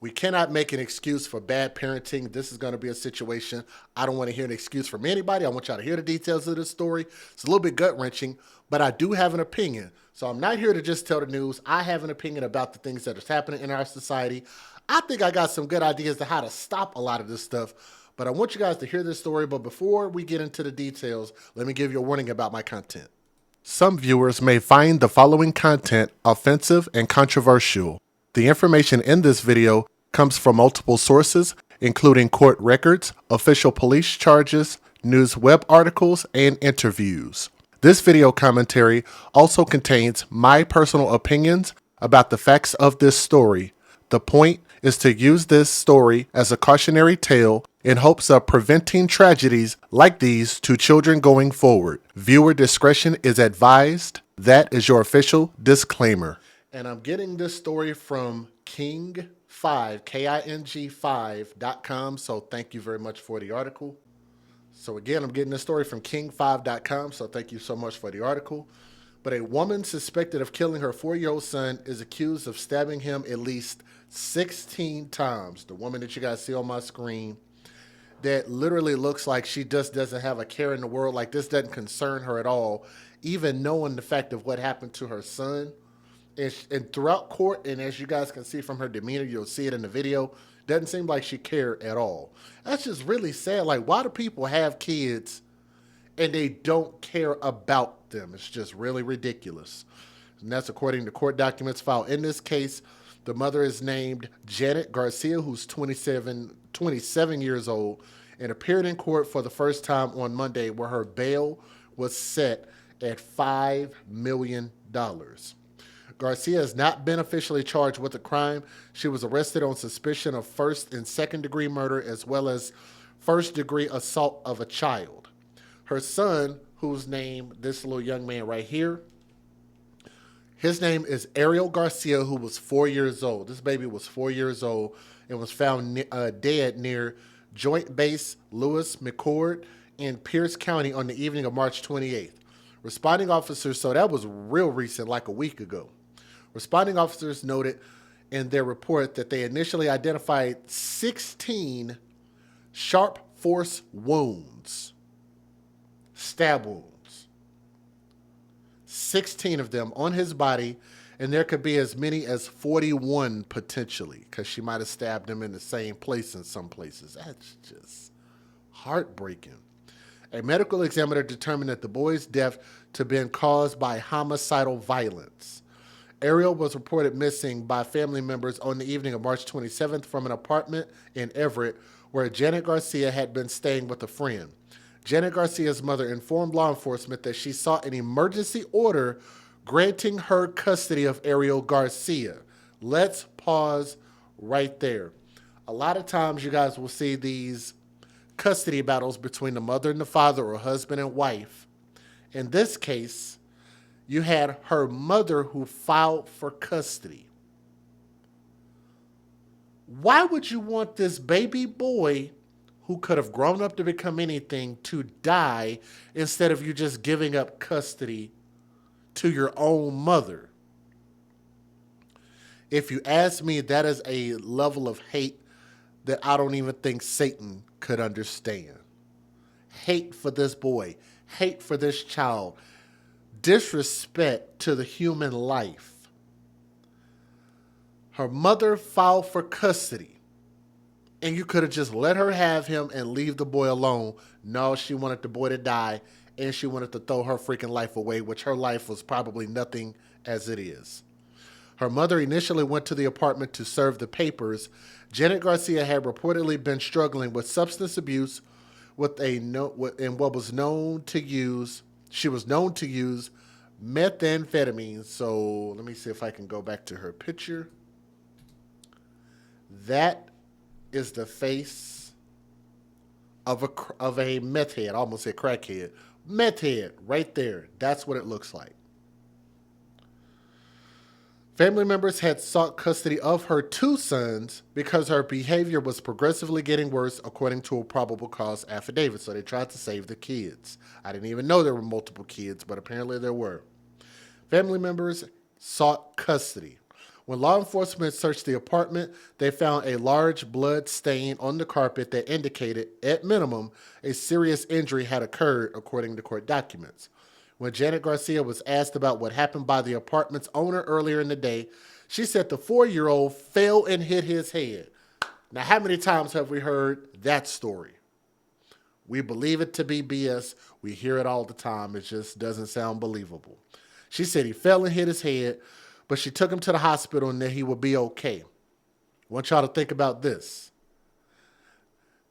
We cannot make an excuse for bad parenting. This is going to be a situation. I don't want to hear an excuse from anybody. I want y'all to hear the details of this story. It's a little bit gut wrenching, but I do have an opinion. So I'm not here to just tell the news. I have an opinion about the things that is happening in our society. I think I got some good ideas to how to stop a lot of this stuff. But I want you guys to hear this story. But before we get into the details, let me give you a warning about my content. Some viewers may find the following content offensive and controversial. The information in this video comes from multiple sources, including court records, official police charges, news web articles, and interviews. This video commentary also contains my personal opinions about the facts of this story. The point is to use this story as a cautionary tale in hopes of preventing tragedies like these to children going forward. Viewer discretion is advised. That is your official disclaimer. And I'm getting this story from King5, King5.com. So thank you very much for the article. So again, I'm getting this story from King5.com. So thank you so much for the article. But a woman suspected of killing her 4-year-old son is accused of stabbing him at least 16 times. The woman that you guys see on my screen, that literally looks like she just doesn't have a care in the world. Like this doesn't concern her at all, even knowing the fact of what happened to her son. And throughout court, and as you guys can see from her demeanor, you'll see it in the video, doesn't seem like she cared at all. That's just really sad. Like, why do people have kids and they don't care about them? It's just really ridiculous. And that's according to court documents filed in this case. The mother is named Janet Garcia, who's 27 years old, and appeared in court for the first time on Monday, where her bail was set at $5 million. Garcia has not been officially charged with the crime. She was arrested on suspicion of first and second degree murder, as well as first degree assault of a child. Her son, whose name, this little young man right here, his name is Ariel Garcia, who was 4 years old. This baby was 4 years old and was found dead near Joint Base Lewis McCord in Pierce County on the evening of March 28th. Responding officers, so that was real recent, like a week ago. Responding officers noted in their report that they initially identified 16 sharp force wounds, stab wounds, 16 of them on his body, and there could be as many as 41 potentially, because she might have stabbed him in the same place in some places. That's just heartbreaking. A medical examiner determined that the boy's death to have been caused by homicidal violence. Ariel was reported missing by family members on the evening of March 27th from an apartment in Everett, where Janet Garcia had been staying with a friend. Janet Garcia's mother informed law enforcement that she sought an emergency order granting her custody of Ariel Garcia. Let's pause right there. A lot of times you guys will see these custody battles between the mother and the father, or husband and wife. In this case, you had her mother who filed for custody. Why would you want this baby boy, who could have grown up to become anything, to die instead of you just giving up custody to your own mother? If you ask me, that is a level of hate that I don't even think Satan could understand. Hate for this boy, hate for this child, disrespect to the human life. Her mother filed for custody, and you could have just let her have him and leave the boy alone. No, she wanted the boy to die, and she wanted to throw her freaking life away, which her life was probably nothing as it is. Her mother initially went to the apartment to serve the papers. Janet Garcia had reportedly been struggling with substance abuse and what was known to use. She was known to use methamphetamine. So let me see if I can go back to her picture. That is the face of a meth head. I almost said crackhead. Meth head right there. That's what it looks like. Family members had sought custody of her 2 sons because her behavior was progressively getting worse, according to a probable cause affidavit. So they tried to save the kids. I didn't even know there were multiple kids, but apparently there were. Family members sought custody. When law enforcement searched the apartment, they found a large blood stain on the carpet that indicated, at minimum, a serious injury had occurred, according to court documents. When Janet Garcia was asked about what happened by the apartment's owner earlier in the day, she said the 4-year-old fell and hit his head. Now, how many times have we heard that story? We believe it to be BS. We hear it all the time. It just doesn't sound believable. She said he fell and hit his head, but she took him to the hospital and that he would be okay. I want y'all to think about this.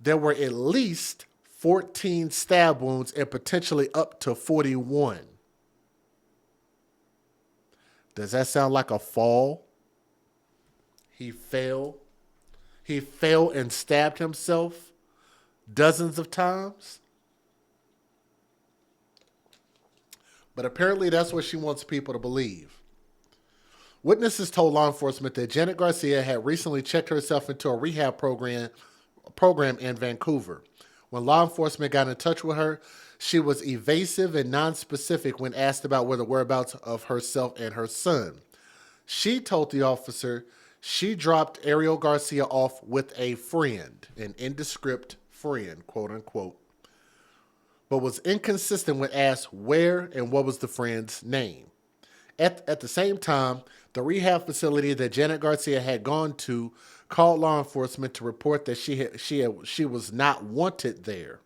There were at least 14 stab wounds and potentially up to 41. Does that sound like a fall? He fell. He fell and stabbed himself dozens of times. But apparently that's what she wants people to believe. Witnesses told law enforcement that Janet Garcia had recently checked herself into a rehab program in Vancouver. When law enforcement got in touch with her, she was evasive and nonspecific when asked about where the whereabouts of herself and her son. She told the officer she dropped Ariel Garcia off with a friend, an indescript friend, quote unquote, but was inconsistent when asked where and what was the friend's name. At the same time, the rehab facility that Janet Garcia had gone to called law enforcement to report that she was not wanted there.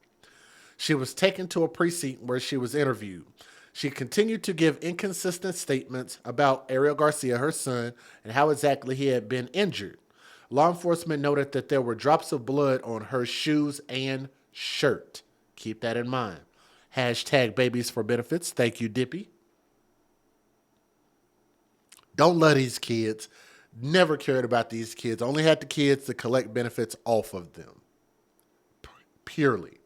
She was taken to a precinct where she was interviewed. She continued to give inconsistent statements about Ariel Garcia, her son, and how exactly he had been injured. Law enforcement noted that there were drops of blood on her shoes and shirt. Keep that in mind. Hashtag babies for benefits. Thank you, Dippy. Don't love these kids. Never cared about these kids. Only had the kids to collect benefits off of them. Purely.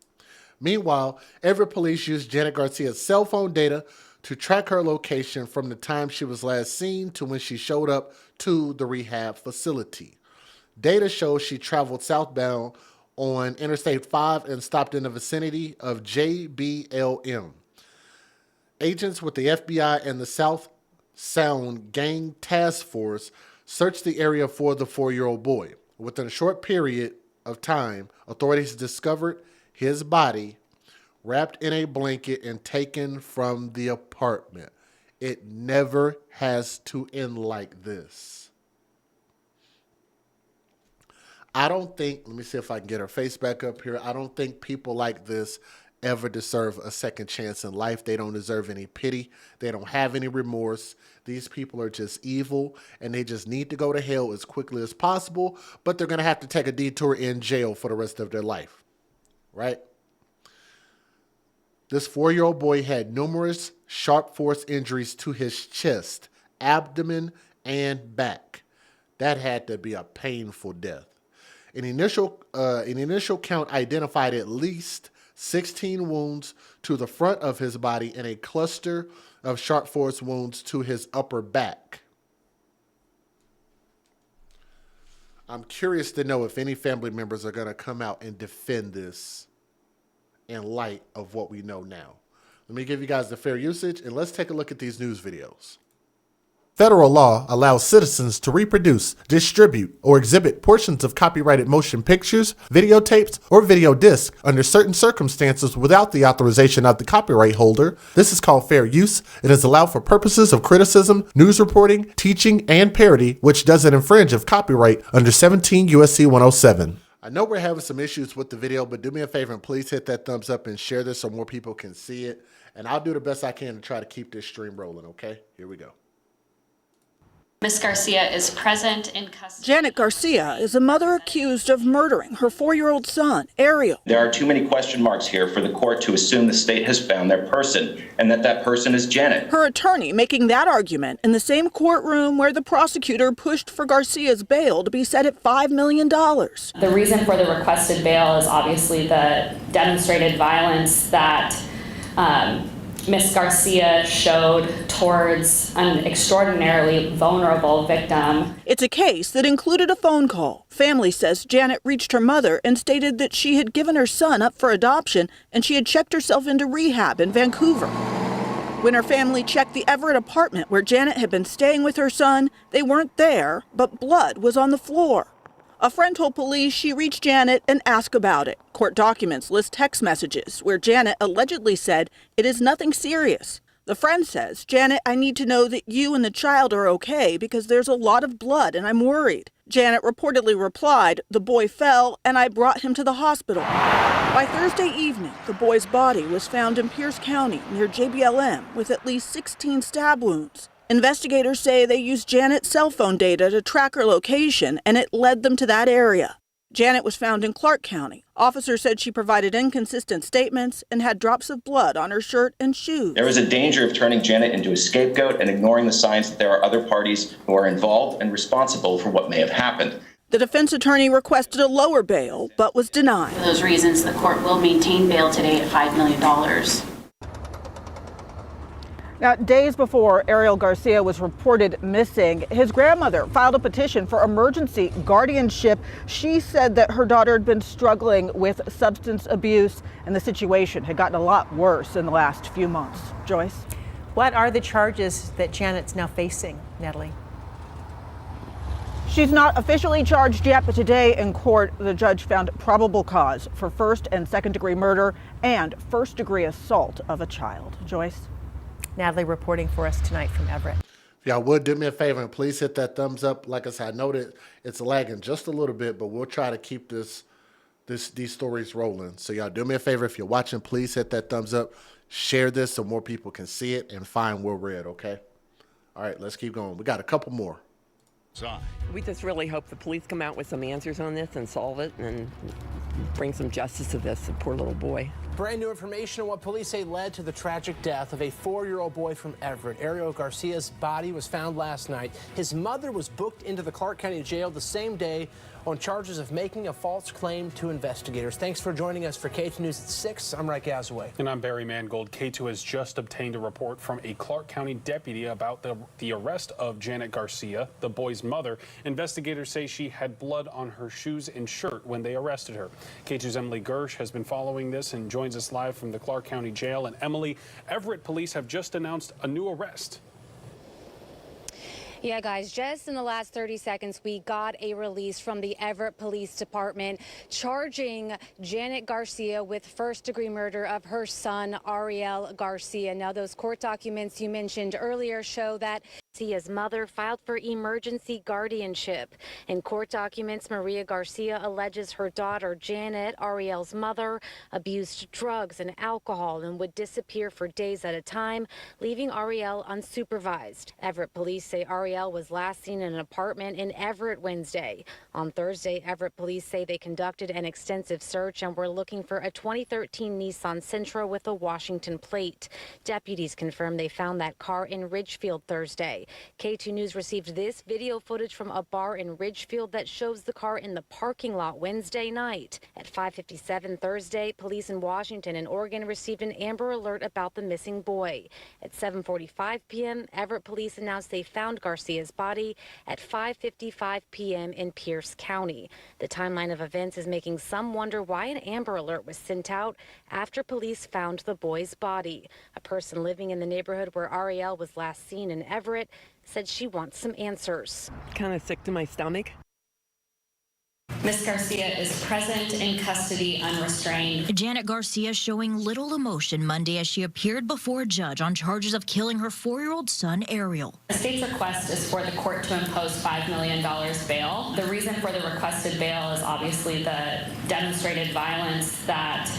Meanwhile, Everett police used Janet Garcia's cell phone data to track her location from the time she was last seen to when she showed up to the rehab facility. Data shows she traveled southbound on Interstate 5 and stopped in the vicinity of JBLM. Agents with the FBI and the South Sound Gang Task Force searched the area for the 4-year-old boy. Within a short period of time, authorities discovered his body wrapped in a blanket and taken from the apartment. It never has to end like this. I don't think, let me see if I can get her face back up here. I don't think people like this ever deserve a second chance in life. They don't deserve any pity. They don't have any remorse. These people are just evil and they just need to go to hell as quickly as possible, but they're going to have to take a detour in jail for the rest of their life. Right? This 4-year-old boy had numerous sharp force injuries to his chest, abdomen, and back. That had to be a painful death. An initial count identified at least 16 wounds to the front of his body and a cluster of sharp force wounds to his upper back. I'm curious to know if any family members are going to come out and defend this in light of what we know now. Let me give you guys the fair usage, and let's take a look at these news videos. Federal law allows citizens to reproduce, distribute, or exhibit portions of copyrighted motion pictures, videotapes, or video discs under certain circumstances without the authorization of the copyright holder. This is called fair use. It is allowed for purposes of criticism, news reporting, teaching, and parody, which doesn't infringe of copyright under 17 U.S.C. 107. I know we're having some issues with the video, but do me a favor and please hit that thumbs up and share this so more people can see it. And I'll do the best I can to try to keep this stream rolling, okay? Here we go. Ms. Garcia is present in custody. Janet Garcia is a mother accused of murdering her 4-year-old son, Ariel. There are too many question marks here for the court to assume the state has found their person and that person is Janet. Her attorney making that argument in the same courtroom where the prosecutor pushed for Garcia's bail to be set at $5 million. The reason for the requested bail is obviously the demonstrated violence that Ms. Garcia showed towards an extraordinarily vulnerable victim. It's a case that included a phone call. Family says Janet reached her mother and stated that she had given her son up for adoption and she had checked herself into rehab in Vancouver. When her family checked the Everett apartment where Janet had been staying with her son, they weren't there, but blood was on the floor. A friend told police she reached Janet and asked about it. Court documents list text messages where Janet allegedly said, "It is nothing serious." The friend says, "Janet, I need to know that you and the child are okay because there's a lot of blood and I'm worried." Janet reportedly replied, "The boy fell and I brought him to the hospital." By Thursday evening, the boy's body was found in Pierce County near JBLM with at least 16 stab wounds. Investigators say they used Janet's cell phone data to track her location, and it led them to that area. Janet was found in Clark County. Officers said she provided inconsistent statements and had drops of blood on her shirt and shoes. There is a danger of turning Janet into a scapegoat and ignoring the signs that there are other parties who are involved and responsible for what may have happened. The defense attorney requested a lower bail, but was denied. For those reasons, the court will maintain bail today at $5 million. Now, days before Ariel Garcia was reported missing, his grandmother filed a petition for emergency guardianship. She said that her daughter had been struggling with substance abuse and the situation had gotten a lot worse in the last few months. Joyce? What are the charges that Janet's now facing, Natalie? She's not officially charged yet, but today in court, the judge found probable cause for first and second degree murder and first degree assault of a child. Joyce? Natalie reporting for us tonight from Everett. If y'all would do me a favor and please hit that thumbs up. Like I said, I know that it's lagging just a little bit, but we'll try to keep these stories rolling. So y'all do me a favor. If you're watching, please hit that thumbs up. Share this so more people can see it and find where we're at, okay? All right, let's keep going. We got a couple more. We just really hope the police come out with some answers on this and solve it and bring some justice to this poor little boy. Brand new information on what police say led to the tragic death of a 4-year-old boy from Everett. Ariel Garcia's body was found last night. His mother was booked into the Clark County Jail the same day on charges of making a false claim to investigators. Thanks for joining us for K2 News at 6. I'm Reich Gazaway. And I'm Barry Mangold. K2 has just obtained a report from a Clark County deputy about the arrest of Janet Garcia, the boy's mother. Investigators say she had blood on her shoes and shirt when they arrested her. K2's Emily Gersh has been following this and joins us live from the Clark County Jail. And Emily, Everett police have just announced a new arrest. Yeah, guys, just in the last 30 seconds, we got a release from the Everett Police Department charging Janet Garcia with first-degree murder of her son, Ariel Garcia. Now, those court documents you mentioned earlier show that Garcia's mother filed for emergency guardianship. In court documents, Maria Garcia alleges her daughter, Janet, Ariel's mother, abused drugs and alcohol and would disappear for days at a time, leaving Ariel unsupervised. Everett police say Ariel was last seen in an apartment in Everett Wednesday. On Thursday, Everett police say they conducted an extensive search and were looking for a 2013 Nissan Sentra with a Washington plate. Deputies confirmed they found that car in Ridgefield Thursday. K2 News received this video footage from a bar in Ridgefield that shows the car in the parking lot Wednesday night. At 5:57 Thursday, police in Washington and Oregon received an Amber Alert about the missing boy. At 7:45 p.m., Everett police announced they found Garcia's body at 5:55 p.m. in Pierce County. The timeline of events is making some wonder why an Amber Alert was sent out after police found the boy's body. A person living in the neighborhood where Ariel was last seen in Everett said she wants some answers. Kind of sick to my stomach. Miss Garcia is present in custody unrestrained. Janet Garcia showing little emotion Monday as she appeared before a judge on charges of killing her 4-year-old son, Ariel. The state's request is for the court to impose $5 million bail. The reason for the requested bail is obviously the demonstrated violence that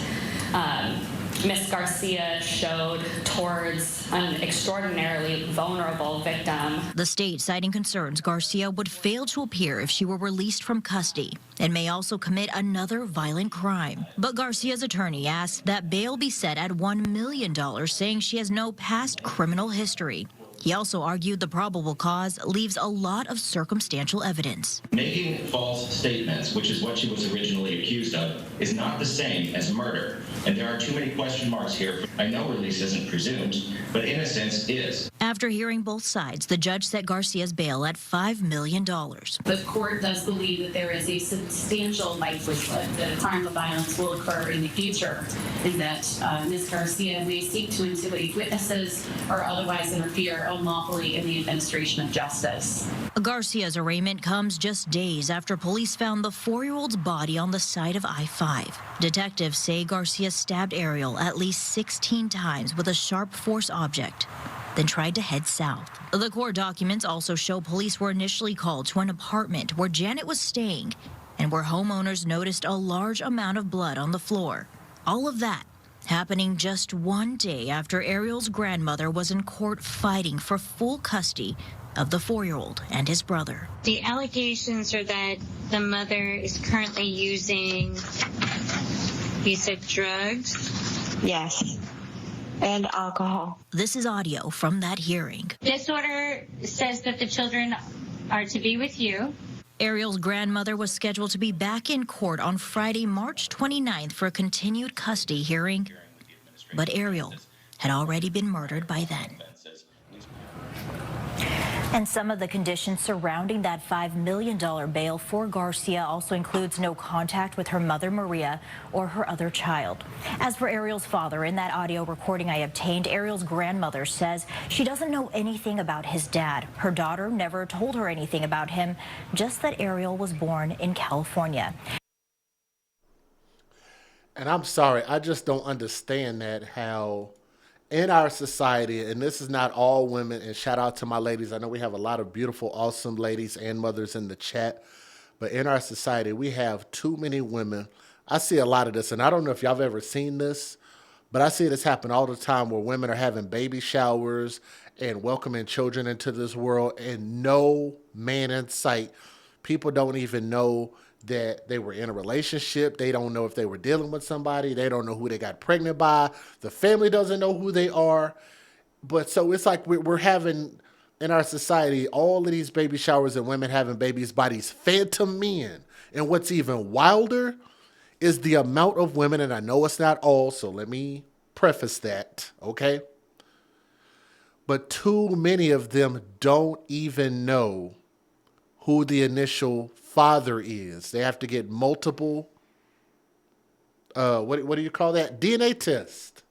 Miss Garcia showed towards an extraordinarily vulnerable victim. The state citing concerns Garcia would fail to appear if she were released from custody and may also commit another violent crime. But Garcia's attorney asked that bail be set at $1 million, saying she has no past criminal history. He also argued the probable cause leaves a lot of circumstantial evidence. Making false statements, which is what she was originally accused of, is not the same as murder. And there are too many question marks here. I know release isn't presumed, but innocence is. After hearing both sides, the judge set Garcia's bail at $5 million. The court does believe that there is a substantial likelihood that a crime of violence will occur in the future, and that Ms. Garcia may seek to intimidate witnesses or otherwise interfere unlawfully in the administration of justice. Garcia's arraignment comes just days after police found the 4-year-old's body on the side of I-5. Detectives say Garcia stabbed Ariel at least 16 times with a sharp force object, then tried to head south. The court documents also show police were initially called to an apartment where Janet was staying and where homeowners noticed a large amount of blood on the floor. All of that happening just one day after Ariel's grandmother was in court fighting for full custody of the 4-year-old and his brother. The allegations are that the mother is currently using, you said, drugs? Yes, and alcohol. This is audio from that hearing. This order says that the children are to be with you. Ariel's grandmother was scheduled to be back in court on Friday, March 29th for a continued custody hearing, but Ariel had already been murdered by then. And some of the conditions surrounding that $5 million bail for Garcia also includes no contact with her mother, Maria, or her other child. As for Ariel's father, in that audio recording I obtained, Ariel's grandmother says she doesn't know anything about his dad. Her daughter never told her anything about him, just that Ariel was born in California. And I'm sorry, I just don't understand that, how in our society, and this is not all women, and shout out to my ladies. I know we have a lot of beautiful, awesome ladies and mothers in the chat, but in our society, we have too many women. I see a lot of this, and I don't know if y'all have ever seen this, but I see this happen all the time where women are having baby showers and welcoming children into this world, and no man in sight. People don't even know that they were in a relationship. They don't know if they were dealing with somebody. They don't know who they got pregnant by. The family doesn't know who they are. But so it's like we're having, in our society, all of these baby showers and women having babies by these phantom men. And what's even wilder is the amount of women, and I know it's not all, so let me preface that, okay? But too many of them don't even know who the initial father is. They have to get multiple, what do you call that? DNA test.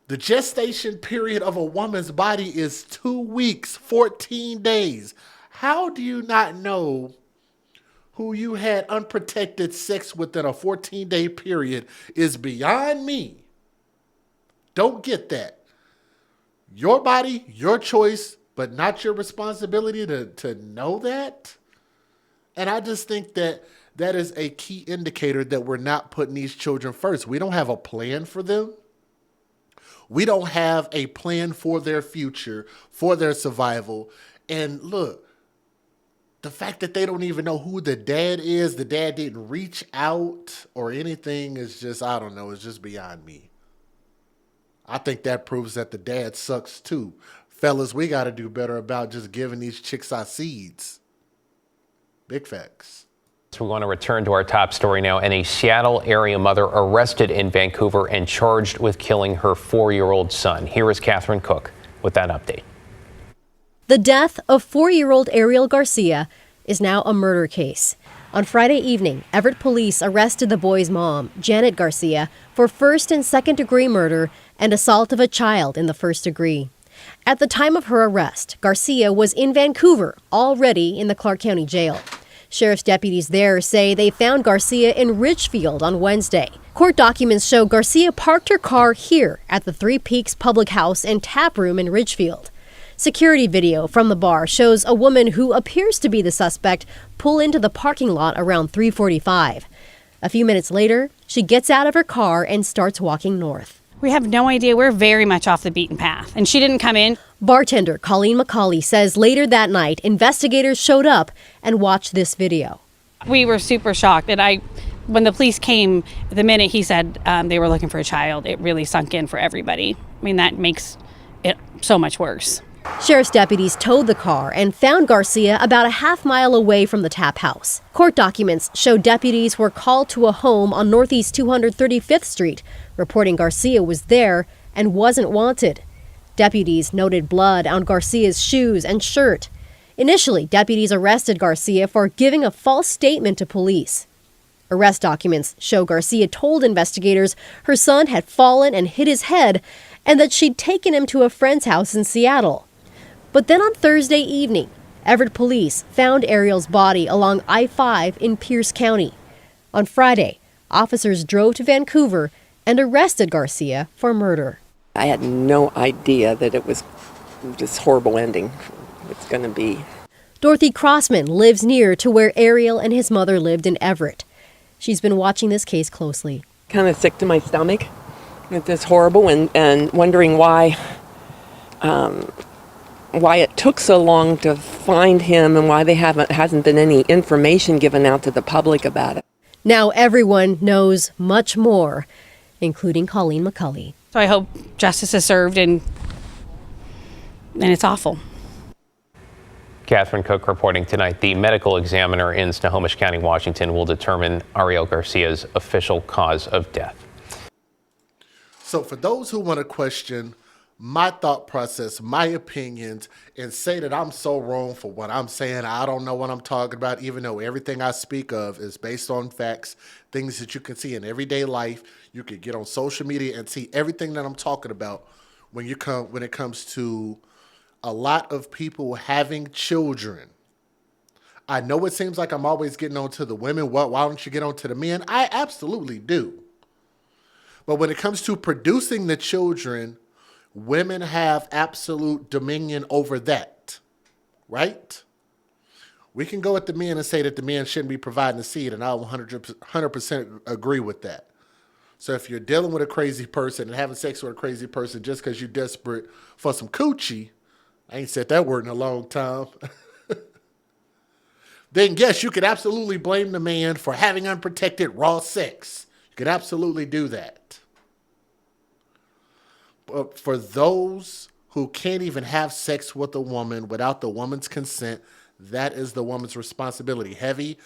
The gestation period of a woman's body is 2 weeks, 14 days. How do you not know who you had unprotected sex with in a 14-day period is beyond me. Don't get that. Your body, your choice, but not your responsibility to know that. And I just think that that is a key indicator that we're not putting these children first. We don't have a plan for them. We don't have a plan for their future, for their survival. And look, the fact that they don't even know who the dad is, the dad didn't reach out or anything is just, I don't know, it's just beyond me. I think that proves that the dad sucks too. Fellas, we got to do better about just giving these chicks our seeds. Big facts. So we want to return to our top story now. And a Seattle area mother arrested in Vancouver and charged with killing her 4-year-old son. Here is Catherine Cook with that update. The death of 4-year-old Ariel Garcia is now a murder case. On Friday evening, Everett police arrested the boy's mom, Janet Garcia, for first and second degree murder and assault of a child in the first degree. At the time of her arrest, Garcia was in Vancouver, already in the Clark County Jail. Sheriff's deputies there say they found Garcia in Ridgefield on Wednesday. Court documents show Garcia parked her car here at the Three Peaks Public House and Tap Room in Ridgefield. Security video from the bar shows a woman who appears to be the suspect pull into the parking lot around 3:45. A few minutes later, she gets out of her car and starts walking north. We have no idea. We're very much off the beaten path. And she didn't come in. Bartender Colleen McCauley says later that night, investigators showed up and watched this video. We were super shocked. And when the police came, the minute he said they were looking for a child, it really sunk in for everybody. I mean, that makes it so much worse. Sheriff's deputies towed the car and found Garcia about a half-mile away from the tap house. Court documents show deputies were called to a home on Northeast 235th Street, reporting Garcia was there and wasn't wanted. Deputies noted blood on Garcia's shoes and shirt. Initially, deputies arrested Garcia for giving a false statement to police. Arrest documents show Garcia told investigators her son had fallen and hit his head and that she'd taken him to a friend's house in Seattle. But then on Thursday evening, Everett police found Ariel's body along I-5 in Pierce County. On Friday, officers drove to Vancouver and arrested Garcia for murder. I had no idea that it was this horrible ending it's going to be. Dorothy Crossman lives near to where Ariel and his mother lived in Everett. She's been watching this case closely. Kind of sick to my stomach with this horrible and wondering why it took so long to find him and why hasn't been any information given out to the public about it. Now everyone knows much more, including Colleen McCulley. So I hope justice is served, and it's awful. Catherine Cook reporting tonight. The medical examiner in Snohomish County, Washington, will determine Ariel Garcia's official cause of death. So for those who want to question my thought process, my opinions, and say that I'm so wrong for what I'm saying, I don't know what I'm talking about, even though everything I speak of is based on facts, things that you can see in everyday life. You could get on social media and see everything that I'm talking about when it comes to a lot of people having children. I know it seems like I'm always getting on to the women. Why don't you get on to the men? I absolutely do. But when it comes to producing the children, women have absolute dominion over that, right? We can go at the men and say that the men shouldn't be providing the seed, and I'll 100% agree with that. So if you're dealing with a crazy person and having sex with a crazy person just because you're desperate for some coochie, I ain't said that word in a long time, then yes, you could absolutely blame the man for having unprotected raw sex. You could absolutely do that. But for those who can't even have sex with a woman without the woman's consent, that is the woman's responsibility. Heavy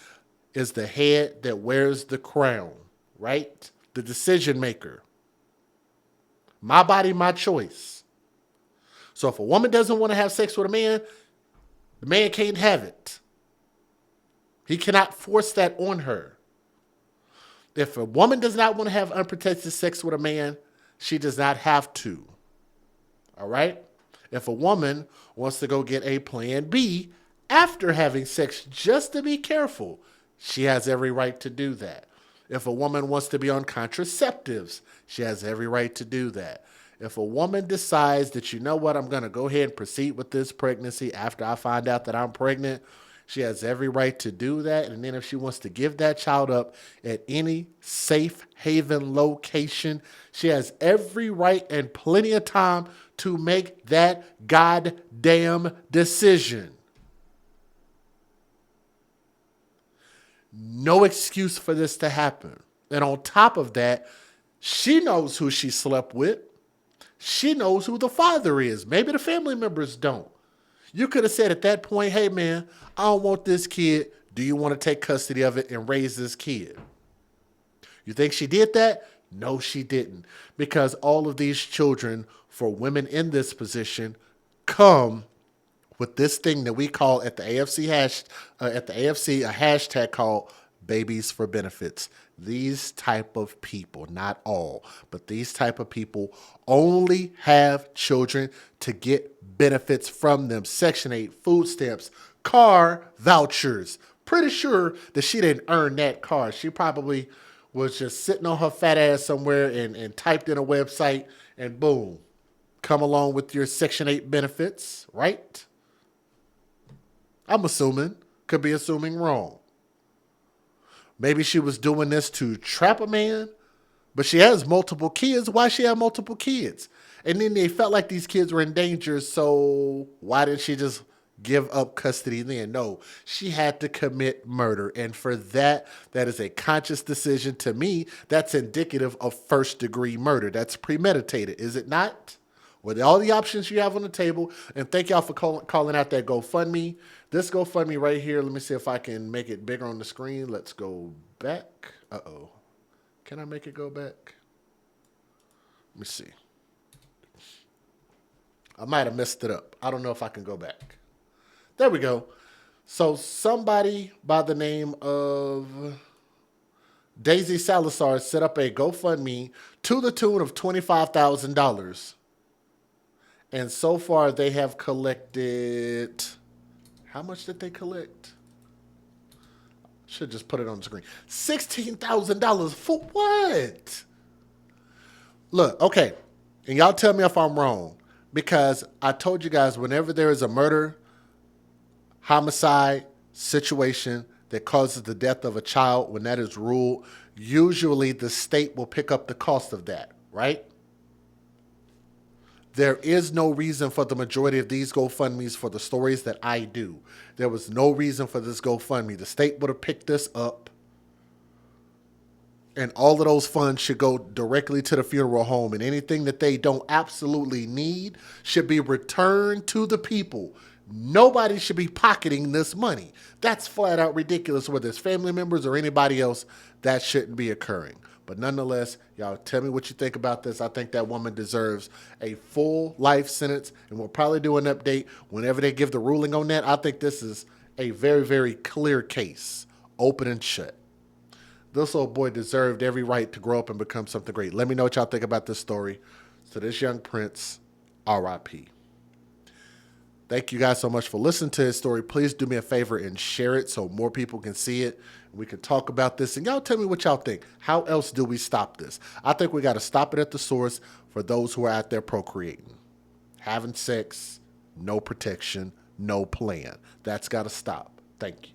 is the head that wears the crown, right? The decision maker. My body, my choice. So if a woman doesn't want to have sex with a man, the man can't have it. He cannot force that on her. If a woman does not want to have unprotected sex with a man, she does not have to. All right? If a woman wants to go get a plan B after having sex just to be careful, she has every right to do that. If a woman wants to be on contraceptives, she has every right to do that. If a woman decides that, you know what, I'm going to go ahead and proceed with this pregnancy after I find out that I'm pregnant, she has every right to do that. And then if she wants to give that child up at any safe haven location, she has every right and plenty of time to make that goddamn decision. No excuse for this to happen. And on top of that, she knows who she slept with. She knows who the father is. Maybe the family members don't. You could have said at that point, hey man, I don't want this kid. Do you want to take custody of it and raise this kid? You think she did that? No, she didn't. Because all of these children for women in this position come with this thing that we call at the AFC a hashtag called Babies for Benefits. These type of people, not all, but these type of people only have children to get benefits from them. Section 8 food stamps, car vouchers. Pretty sure that she didn't earn that car. She probably was just sitting on her fat ass somewhere and typed in a website and boom, come along with your Section 8 benefits, right? I'm assuming, could be assuming wrong. Maybe she was doing this to trap a man, but she has multiple kids. Why she have multiple kids? And then they felt like these kids were in danger, so why didn't she just give up custody then? No, she had to commit murder. And for that is a conscious decision. To me, that's indicative of first-degree murder. That's premeditated, is it not? with all the options you have on the table. And thank y'all for calling out that GoFundMe. This GoFundMe right here, let me see if I can make it bigger on the screen. Let's go back. Uh-oh. Can I make it go back? Let me see. I might have messed it up. I don't know if I can go back. There we go. So somebody by the name of Daisy Salazar set up a GoFundMe to the tune of $25,000. And so far they have collected, how much did they collect? Should just put it on the screen. $16,000 for what? Look, okay. And y'all tell me if I'm wrong. Because I told you guys, whenever there is a murder, homicide situation that causes the death of a child, when that is ruled, usually the state will pick up the cost of that, right? There is no reason for the majority of these GoFundMes for the stories that I do. There was no reason for this GoFundMe. The state would have picked this up, and all of those funds should go directly to the funeral home, and anything that they don't absolutely need should be returned to the people. Nobody should be pocketing this money. That's flat out ridiculous, whether it's family members or anybody else. That shouldn't be occurring. But nonetheless, y'all tell me what you think about this. I think that woman deserves a full life sentence, and we'll probably do an update whenever they give the ruling on that. I think this is a very, very clear case, open and shut. This little boy deserved every right to grow up and become something great. Let me know what y'all think about this story. So this young prince, R.I.P. Thank you guys so much for listening to his story. Please do me a favor and share it so more people can see it. We can talk about this. And y'all tell me what y'all think. How else do we stop this? I think we got to stop it at the source for those who are out there procreating. Having sex, no protection, no plan. That's got to stop. Thank you.